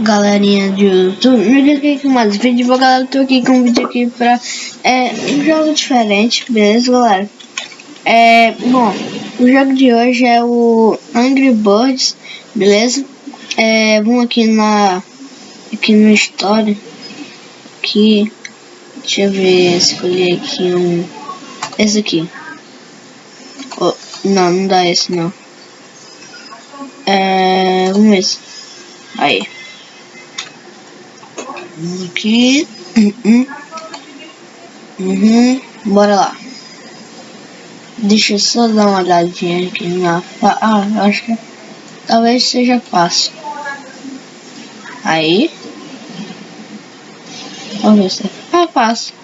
Galerinha de YouTube, me diga aqui com mais vídeo, galera. Tô aqui com um vídeo aqui pra um jogo diferente, beleza, galera? Bom, o jogo de hoje é o Angry Birds, beleza? Vamos aqui no Story, aqui, deixa eu ver, escolher aqui esse aqui. Oh, não dá esse não. Vamos ver esse. Aí. Aqui. Bora lá. Deixa eu só dar uma olhadinha aqui na... acho que talvez seja fácil. Aí. Vamos ver se é fácil.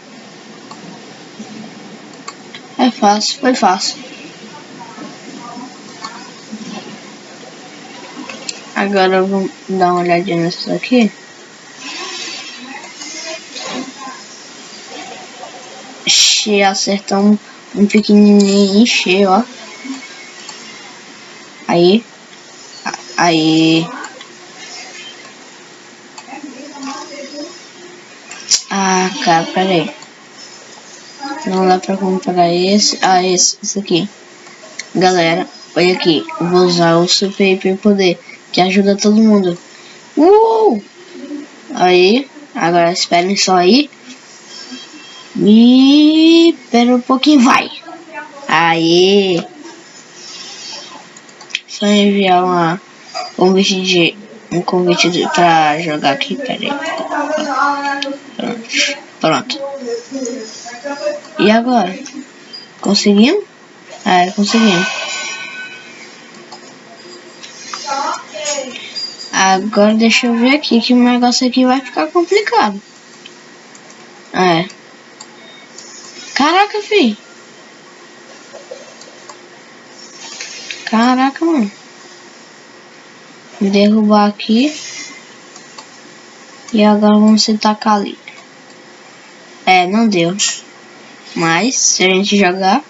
É fácil, foi fácil. Agora vamos dar uma olhadinha nessa aqui. Acertamos um pequenininho cheio, ó. Aí. Cara, peraí. Não dá pra comprar esse. Esse aqui. Galera, olha aqui. Eu vou usar o Super Hiper Poder, que ajuda todo mundo. Aí. Agora esperem só aí. E espera um pouquinho, vai. Aí. Só enviar um convite pra jogar aqui, peraí. Pronto. E agora? Conseguimos? Conseguimos. Agora deixa eu ver aqui, que o negócio aqui vai ficar complicado. Caraca, filho. Caraca, mano. Vou derrubar aqui. E agora vamos se tacar ali. Não deu. Mas, se a gente jogar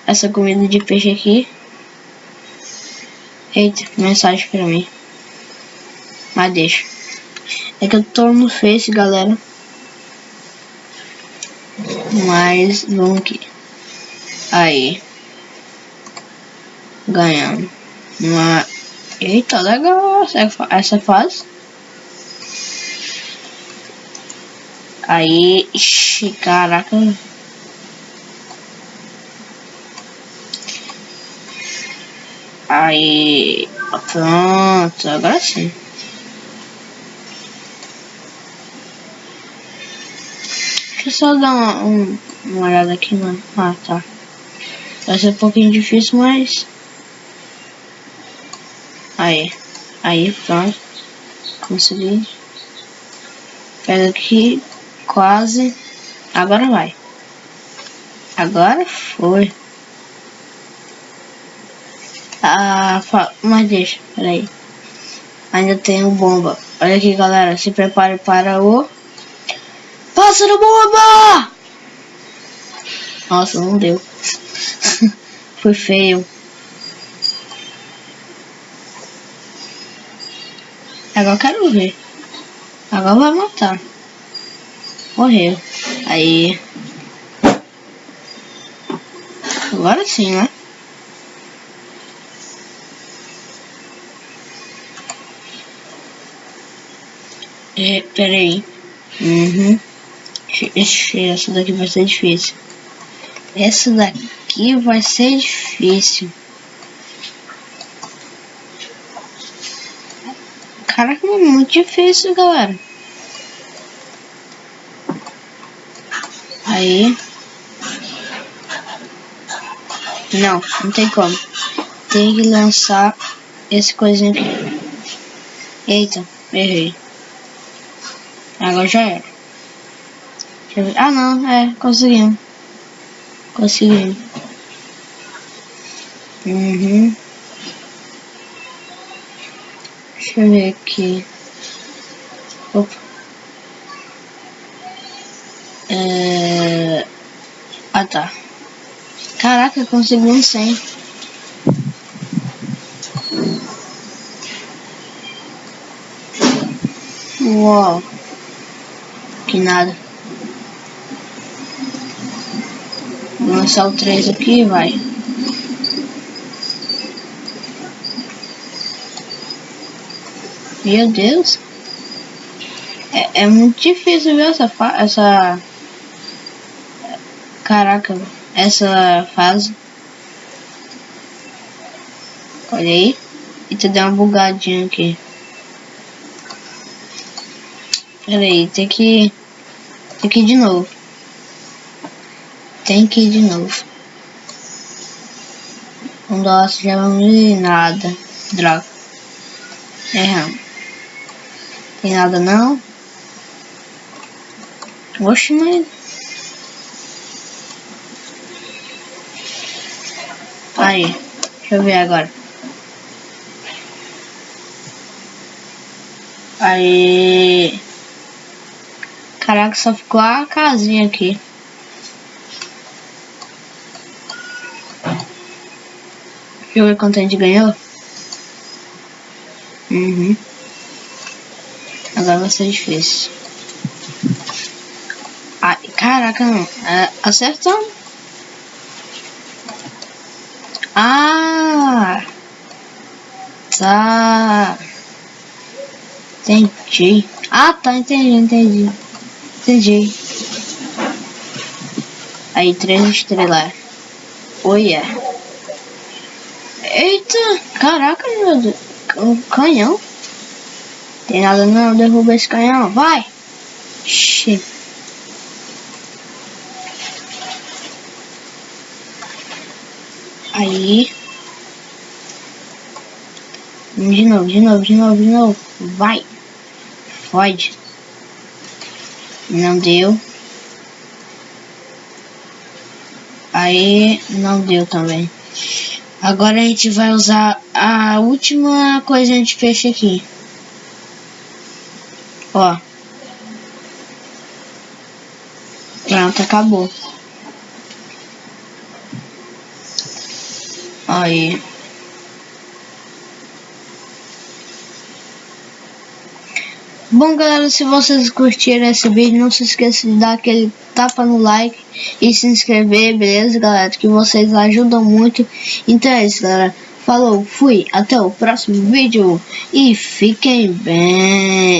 essa comida de peixe aqui... Eita, mensagem pra mim. Mas deixa. É que eu tô no Face, galera. Mas, vamos aqui. Aí. Ganhando. Eita, legal essa fase. Aí, caraca. Aí, pronto, agora sim. Deixa eu só dar uma olhada aqui, mano. Tá. Vai ser um pouquinho difícil, mas... Aí, pronto. Consegui. Pega aqui. Quase. Agora vai. Agora foi. Mas deixa, peraí. Ainda tem bomba. Olha aqui, galera. Se prepare para o... Pássaro bomba! Nossa, não deu. Foi feio. Agora eu quero ver. Agora vai matar. Morreu. Aí. Agora sim, né? Peraí. Essa daqui vai ser difícil. Essa daqui vai ser difícil. Caraca, é muito difícil, galera. Aí. Não tem como. Tem que lançar esse coisinho aqui. Eita, errei. Agora já era. Deixa eu ver. Não, conseguimos. Conseguimos. Deixa eu ver aqui. Opa. Tá. Caraca, consegui um 100. Uau. Que nada. Vou lançar o 3 aqui e vai. Meu Deus. É muito difícil ver essa... Caraca, essa fase. Olha aí. E tu deu uma bugadinha aqui. Pera aí, tem que ir de novo. Tem que ir de novo. Nossa, já vamos ir nada. Droga. Erramos. Tem nada não? Oxe, mas... Aí, deixa eu ver agora. Aí... Caraca, só ficou a casinha aqui. Deixa eu ver quanto a gente ganhou. Agora vai ser difícil. Ai, caraca, não. Acertamos. Ah! Tá. Entendi. Ah, tá, entendi. Aí, 3 estrelas. Olha. Eita, caraca, meu Deus. Um canhão. Tem nada não, derruba esse canhão. Vai. Xê. Aí. De novo. Vai. Pode. Não deu. Aí, não deu também. Agora a gente vai usar a última coisa de peixe aqui. Ó. Pronto, acabou. Aí. Bom, galera, se vocês curtiram esse vídeo, não se esqueça de dar aquele tapa no like e se inscrever, beleza, galera? Que vocês ajudam muito. Então é isso, galera. Falou, fui, até o próximo vídeo e fiquem bem.